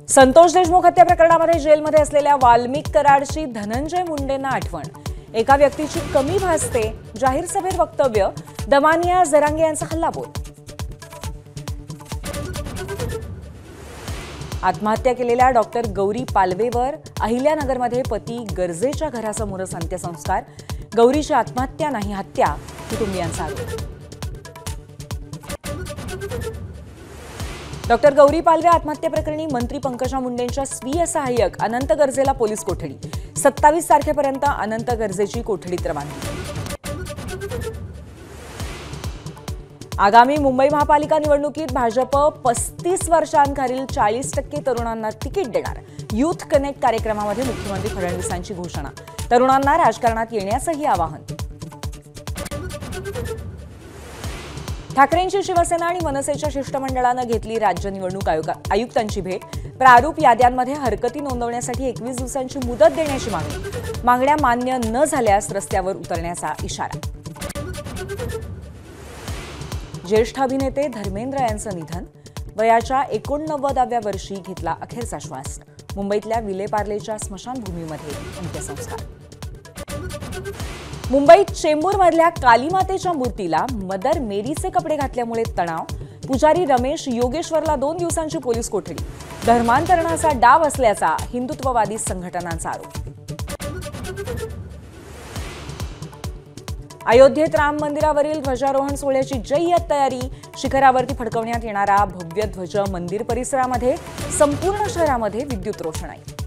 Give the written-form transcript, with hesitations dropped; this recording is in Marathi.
संतोष देशमुख हत्या प्रकरणामध्ये जेलमध्ये असलेल्या वाल्मिक कराडची धनंजय मुंडेंना आठवण। एका व्यक्तीची कमी भासते, जाहीर सभेत वक्तव्य, दमानिया जरांगे यांचा हल्लाबोल। आत्महत्या केलेल्या डॉक्टर गौरी पालवेवर अहिल्यानगरमध्ये पती गरजेच्या घरासमोरच अंत्यसंस्कार। गौरीची आत्महत्या नाही हत्या, कुटुंबियांचा आरोप। डॉक्टर गौरी पालवे आत्महत्येप्रकरणी मंत्री पंकजा मुंडेंच्या स्वीय सहाय्यक अनंत गर्जेला पोलीस कोठडी। 27 तारखेपर्यंत अनंत गर्जेची कोठडीत रवानगी। आगामी मुंबई महापालिका निवडणुकीत भाजप 35 वर्षांखालील 40% तरुणांना तिकीट देणार। युथ कनेक्ट कार्यक्रमामध्ये मुख्यमंत्री फडणवीसांची घोषणा। तरुणांना राजकारणात येण्याचंही आवाहन। ठाकरेंची शिवसेना आणि मनसेच्या शिष्टमंडळानं घेतली राज्य निवडणूक आयुक्तांची भेट। प्रारूप याद्यांमध्ये हरकती नोंदवण्यासाठी 21 दिवसांची मुदत देण्याची मागणी। मागण्या मान्य न झाल्यास रस्त्यावर उतरण्याचा इशारा। ज्येष्ठ अभिनेते धर्मेंद्र यांचं निधन। वयाच्या 89व्या वर्षी घेतला अखेरचा श्वास। मुंबईतल्या विलेपार्लेच्या स्मशानभूमीमध्ये अंत्यसंस्कार। मुंबईत चेंबूरमधल्या कालीमातेच्या मूर्तीला मदर मेरीचे कपडे घातल्यामुळे तणाव। पुजारी रमेश योगेश्वरला 2 दिवसांची पोलीस कोठडी। धर्मांतरणाचा डाव असल्याचा हिंदुत्ववादी संघटनांचा आरोप। अयोध्येत राम मंदिरावरील ध्वजारोहण सोहळ्याची जय्यत तयारी। शिखरावरती फडकवण्यात येणारा भव्य ध्वज मंदिर परिसरामध्ये, संपूर्ण शहरामध्ये विद्युत रोषणाई।